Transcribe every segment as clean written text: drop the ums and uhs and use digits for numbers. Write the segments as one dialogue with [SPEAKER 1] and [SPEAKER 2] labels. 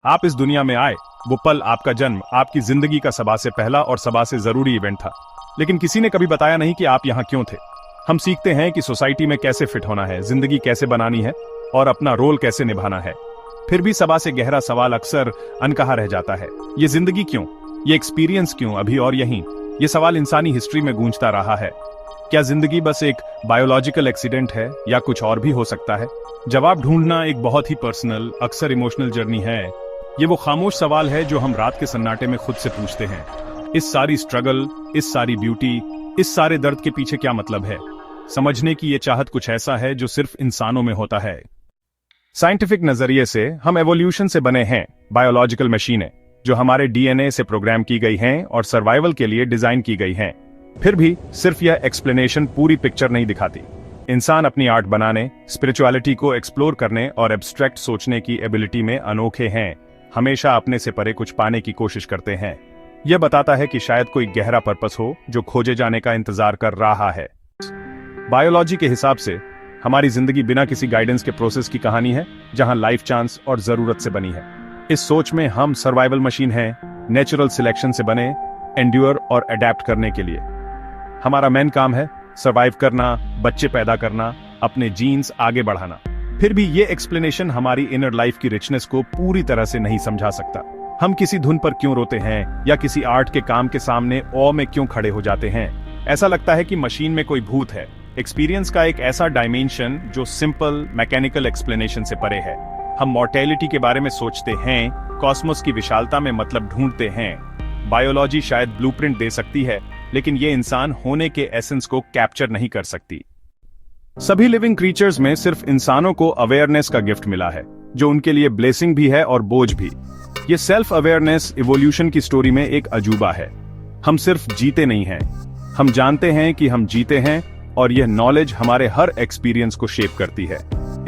[SPEAKER 1] आप इस दुनिया में आए, वो पल, आपका जन्म, आपकी जिंदगी का सबा से पहला और सबा से जरूरी इवेंट था। लेकिन किसी ने कभी बताया नहीं कि आप यहाँ क्यों थे। हम सीखते हैं कि सोसाइटी में कैसे फिट होना है, जिंदगी कैसे बनानी है और अपना रोल कैसे निभाना है। फिर भी सबा से गहरा सवाल अक्सर अनकहा रह जाता है। ये जिंदगी क्यों, ये एक्सपीरियंस क्यों अभी और यहीं? ये सवाल इंसानी हिस्ट्री में गूंजता रहा है। क्या जिंदगी बस एक बायोलॉजिकल एक्सीडेंट है या कुछ और भी हो सकता है? जवाब ढूंढना एक बहुत ही पर्सनल, अक्सर इमोशनल जर्नी है। ये वो खामोश सवाल है जो हम रात के सन्नाटे में खुद से पूछते हैं। इस सारी स्ट्रगल, इस सारी ब्यूटी, इस सारे दर्द के पीछे क्या मतलब है? समझने की ये चाहत कुछ ऐसा है जो सिर्फ इंसानों में होता है। साइंटिफिक नजरिए से हम एवोल्यूशन से बने हैं, बायोलॉजिकल मशीनें जो हमारे डीएनए से प्रोग्राम की गई हैं और सर्वाइवल के लिए डिजाइन की गई हैं। फिर भी सिर्फ यह एक्सप्लेनेशन पूरी पिक्चर नहीं दिखाती। इंसान अपनी आर्ट बनाने, स्पिरिचुअलिटी को एक्सप्लोर करने और एब्स्ट्रैक्ट सोचने की एबिलिटी में अनोखे हैं। हमेशा अपने से परे कुछ पाने की कोशिश करते हैं। यह बताता है कि शायद कोई गहरा पर्पस हो जो खोजे जाने का इंतजार कर रहा है। बायोलॉजी के हिसाब से हमारी जिंदगी बिना किसी गाइडेंस के प्रोसेस की कहानी है, जहां लाइफ चांस और जरूरत से बनी है। इस सोच में हम सर्वाइवल मशीन हैं, नेचुरल सिलेक्शन से बने, एंड्योर और अडेप्ट करने के लिए। हमारा मेन काम है सर्वाइव करना, बच्चे पैदा करना, अपने जीन्स आगे बढ़ाना। फिर भी ये एक्सप्लेनेशन हमारी इनर लाइफ की रिचनेस को पूरी तरह से नहीं समझा सकता। हम किसी धुन पर क्यों रोते हैं या किसी आर्ट के काम के सामने ऑ में क्यों खड़े हो जाते हैं? ऐसा लगता है कि मशीन में कोई भूत है। एक्सपीरियंस का एक ऐसा डायमेंशन जो सिंपल मैकेनिकल एक्सप्लेनेशन से परे है। हम मॉर्टेलिटी के बारे में सोचते हैं, कॉस्मोस की विशालता में मतलब ढूंढते हैं। बायोलॉजी शायद ब्लूप्रिंट दे सकती है, लेकिन ये इंसान होने के एसेंस को कैप्चर नहीं कर सकती। सभी लिविंग क्रीचर्स में सिर्फ इंसानों को अवेयरनेस का गिफ्ट मिला है, जो उनके लिए ब्लेसिंग भी है और बोझ भी। ये सेल्फ अवेयरनेस इवोल्यूशन की स्टोरी में एक अजूबा है। हम सिर्फ जीते नहीं हैं, हम जानते हैं कि हम जीते हैं, और यह नॉलेज हमारे हर एक्सपीरियंस को शेप करती है।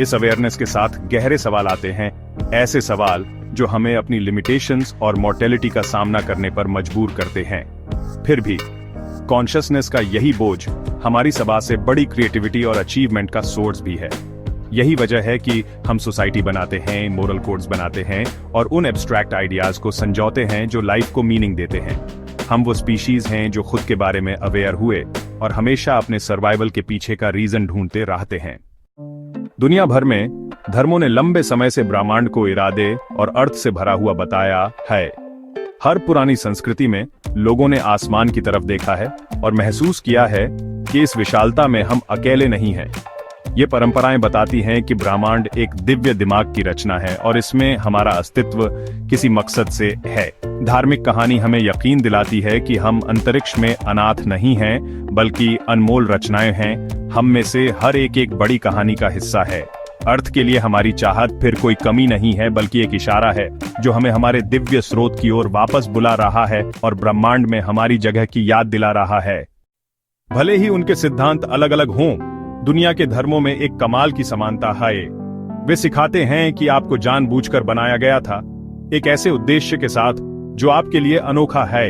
[SPEAKER 1] इस अवेयरनेस के साथ गहरे सवाल आते हैं, ऐसे सवाल जो हमें अपनी लिमिटेशंस और मॉर्टेलिटी का सामना करने पर मजबूर करते हैं। फिर भी कॉन्शियसनेस का यही बोझ हमारी सबा से बड़ी क्रिएटिविटी और अचीवमेंट का सोर्स भी है। यही वजह है कि हम सोसाइटी बनाते हैं, मोरल कोड्स बनाते हैं और उन एब्स्ट्रैक्ट आइडियाज को संजोते हैं जो लाइफ को मीनिंग देते हैं। हम वो स्पीशीज हैं जो खुद के बारे में अवेयर हुए और हमेशा अपने सर्वाइवल के पीछे का रीजन ढूंढते रहते हैं। दुनिया भर में धर्मों ने लंबे समय से ब्रह्मांड को इरादे और अर्थ से भरा हुआ बताया है। हर पुरानी संस्कृति में लोगों ने आसमान की तरफ देखा है और महसूस किया है कि इस विशालता में हम अकेले नहीं हैं। ये परंपराएं बताती हैं कि ब्रह्मांड एक दिव्य दिमाग की रचना है और इसमें हमारा अस्तित्व किसी मकसद से है। धार्मिक कहानी हमें यकीन दिलाती है कि हम अंतरिक्ष में अनाथ नहीं हैं, बल्कि अनमोल रचनाएं हैं। हम में से हर एक बड़ी कहानी का हिस्सा है। अर्थ के लिए हमारी चाहत फिर कोई कमी नहीं है, बल्कि एक इशारा है जो हमें हमारे दिव्य स्रोत की ओर वापस बुला रहा है और ब्रह्मांड में हमारी जगह की याद दिला रहा है। भले ही उनके सिद्धांत अलग अलग हों, दुनिया के धर्मों में एक कमाल की समानता है। वे सिखाते हैं कि आपको जानबूझकर बनाया गया था, एक ऐसे उद्देश्य के साथ जो आपके लिए अनोखा है।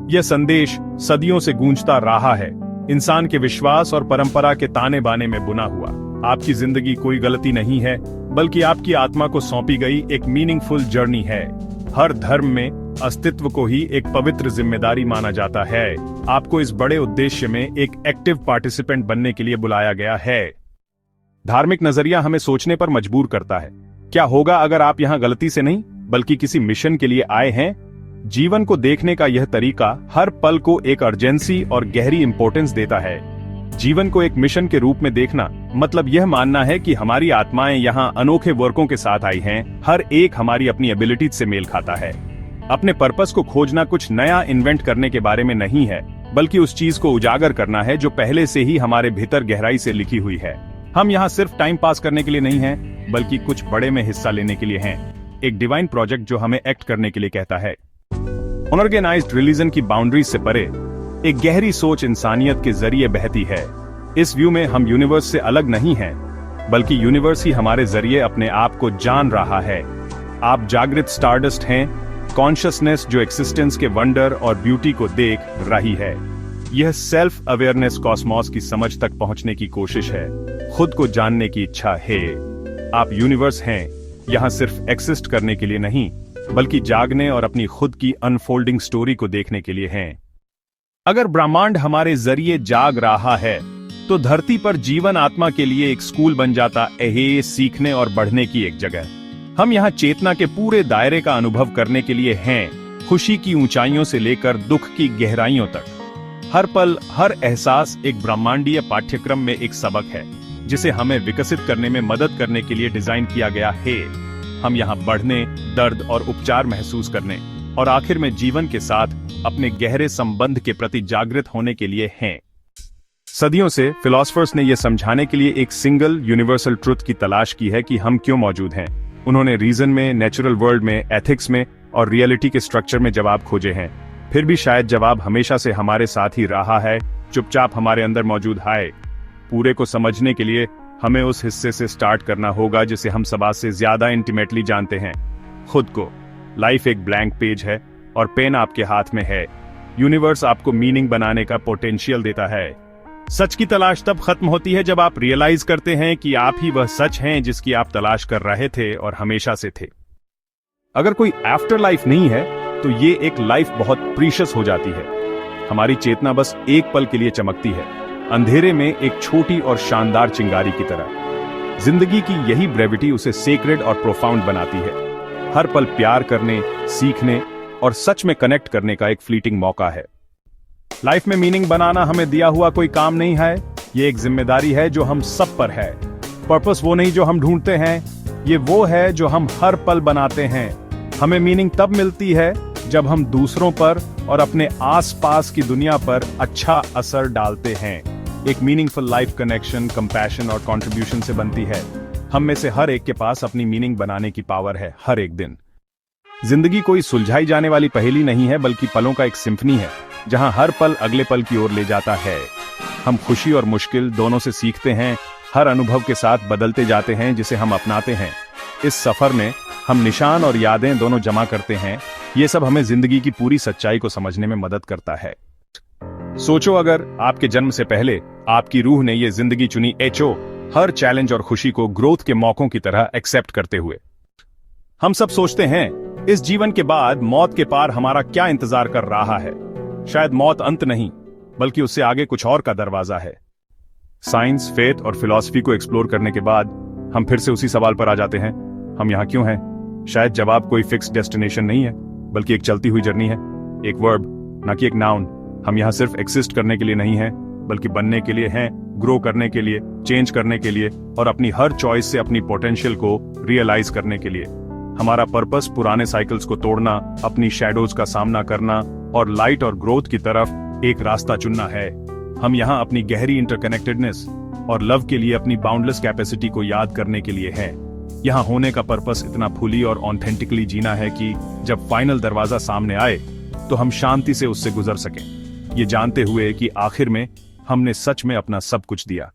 [SPEAKER 1] यह संदेश सदियों से गूंजता रहा है, इंसान के विश्वास और परंपरा के ताने बाने में बुना हुआ। आपकी जिंदगी कोई गलती नहीं है, बल्कि आपकी आत्मा को सौंपी गई एक मीनिंगफुल जर्नी है। हर धर्म में अस्तित्व को ही एक पवित्र जिम्मेदारी माना जाता है। आपको इस बड़े उद्देश्य में एक एक्टिव पार्टिसिपेंट बनने के लिए बुलाया गया है। धार्मिक नजरिया हमें सोचने पर मजबूर करता है, क्या होगा अगर आप यहाँ गलती से नहीं, बल्कि किसी मिशन के लिए आए हैं? जीवन को देखने का यह तरीका हर पल को एक अर्जेंसी और गहरी इंपॉर्टेंस देता है। जीवन को एक मिशन के रूप में देखना मतलब यह मानना है कि हमारी आत्माएं यहाँ अनोखे वर्कों के साथ आई हैं, हर एक हमारी अपनी एबिलिटीज से मेल खाता है। अपने पर्पस को खोजना कुछ नया इन्वेंट करने के बारे में नहीं है, बल्कि उस चीज को उजागर करना है जो पहले से ही हमारे भीतर गहराई से लिखी हुई है। हम यहाँ सिर्फ टाइम पास करने के लिए नहीं हैं, बल्कि कुछ बड़े में हिस्सा लेने के लिए हैं। एक डिवाइन प्रोजेक्ट जो हमें एक्ट करने के लिए कहता है। ऑर्गेनाइज्ड रिलीजन की बाउंड्रीज से परे एक गहरी सोच इंसानियत के जरिए बहती है। इस व्यू में हम यूनिवर्स से अलग नहीं हैं, बल्कि यूनिवर्स ही हमारे जरिए अपने आप को जान रहा है। आप जागृत स्टारडस्ट हैं, कॉन्शियसनेस जो एक्सिस्टेंस के वंडर और ब्यूटी को देख रही है। यह सेल्फ अवेयरनेस कॉस्मोस की समझ तक पहुंचने की कोशिश है, खुद को जानने की इच्छा है। आप यूनिवर्स हैं, यहाँ सिर्फ एक्सिस्ट करने के लिए नहीं, बल्कि जागने और अपनी खुद की अनफोल्डिंग स्टोरी को देखने के लिए हैं। अगर ब्रह्मांड हमारे जरिए जाग रहा है तो धरती पर जीवन आत्मा के लिए एक स्कूल बन जाता है, सीखने और बढ़ने की एक जगह। हम यहाँ चेतना के पूरे दायरे का अनुभव करने के लिए हैं, खुशी की ऊंचाइयों से लेकर दुख की गहराइयों तक। हर पल, हर एहसास एक ब्रह्मांडीय पाठ्यक्रम में एक सबक है, जिसे हमें विकसित करने में मदद करने के लिए डिजाइन किया गया है। हम यहाँ बढ़ने, दर्द और उपचार महसूस करने और आखिर में जीवन के साथ अपने गहरे संबंध के प्रति जागृत होने के लिए हैं। सदियों से फिलोसफर्स ने यह समझाने के लिए एक सिंगल यूनिवर्सल ट्रुथ की तलाश की है कि हम क्यों मौजूद हैं। उन्होंने रीजन में, नेचुरल वर्ल्ड में, एथिक्स में और रियलिटी के स्ट्रक्चर में जवाब खोजे हैं। फिर भी शायद जवाब हमेशा से हमारे साथ ही रहा है, चुपचाप हमारे अंदर मौजूद है। पूरे को समझने के लिए हमें उस हिस्से से स्टार्ट करना होगा जिसे हम सबा से ज्यादा इंटीमेटली जानते हैं, खुद को। लाइफ एक ब्लैंक पेज है और पेन आपके हाथ में है। यूनिवर्स आपको मीनिंग बनाने का पोटेंशियल देता है। सच की तलाश तब खत्म होती है जब आप रियलाइज करते हैं कि आप ही वह सच हैं जिसकी आप तलाश कर रहे थे और हमेशा से थे। अगर कोई आफ्टर लाइफ नहीं है तो ये एक लाइफ बहुत प्रीशियस हो जाती है। हमारी चेतना बस एक पल के लिए चमकती है, अंधेरे में एक छोटी और शानदार चिंगारी की तरह। जिंदगी की यही ब्रेविटी उसे सेक्रेड और प्रोफाउंड बनाती है। हर पल प्यार करने, सीखने और सच में कनेक्ट करने का एक फ्लीटिंग मौका है। लाइफ में मीनिंग बनाना हमें दिया हुआ कोई काम नहीं है, ये एक जिम्मेदारी है जो हम सब पर है। पर्पस वो नहीं जो हम ढूंढते हैं, ये वो है जो हम हर पल बनाते हैं। हमें मीनिंग तब मिलती है जब हम दूसरों पर और अपने आसपास की दुनिया पर अच्छा असर डालते हैं। एक मीनिंगफुल लाइफ कनेक्शन, कंपैशन और कंट्रीब्यूशन से बनती है। हम में से हर एक के पास अपनी मीनिंग बनाने की पावर है, हर एक दिन। जिंदगी कोई सुलझाई जाने वाली पहेली नहीं है, बल्कि पलों का एक सिम्फनी है, जहां हर पल अगले पल की ओर ले जाता है। हम खुशी और मुश्किल दोनों से सीखते हैं, हर अनुभव के साथ बदलते जाते हैं जिसे हम अपनाते हैं। इस सफर में हम निशान और यादें दोनों जमा करते हैं। ये सब हमें जिंदगी की पूरी सच्चाई को समझने में मदद करता है। सोचो, अगर आपके जन्म से पहले आपकी रूह ने ये जिंदगी चुनी, हर चैलेंज और खुशी को ग्रोथ के मौकों की तरह एक्सेप्ट करते हुए। हम सब सोचते हैं इस जीवन के बाद मौत के पार हमारा क्या इंतजार कर रहा है। शायद मौत अंत नहीं, बल्कि उससे आगे कुछ और का दरवाजा है। साइंस, फेथ और फिलॉसफी को एक्सप्लोर करने के बाद हम फिर से उसी सवाल पर आ जाते हैं, हम यहाँ क्यों हैं? शायद जवाब कोई फिक्स डेस्टिनेशन नहीं है, बल्कि एक चलती हुई जर्नी है, एक वर्ब, ना कि एक नाउन। हम यहाँ सिर्फ एक्सिस्ट करने के लिए नहीं हैं, बल्कि बनने के लिए हैं, ग्रो करने के लिए, चेंज करने के लिए और अपनी हर चॉइस से अपनी पोटेंशियल को रियलाइज करने के लिए। हमारा पर्पस पुराने साइकिल्स को तोड़ना, अपनी शैडोज का सामना करना और लाइट और ग्रोथ की तरफ एक रास्ता चुनना है। हम यहाँ अपनी गहरी इंटरकनेक्टेडनेस और लव के लिए अपनी बाउंडलेस कैपेसिटी को याद करने के लिए हैं। यहाँ होने का पर्पस इतना फुली और ऑथेंटिकली जीना है कि जब फाइनल दरवाजा सामने आए तो हम शांति से उससे गुजर सकें, ये जानते हुए कि आखिर में हमने सच में अपना सब कुछ दिया।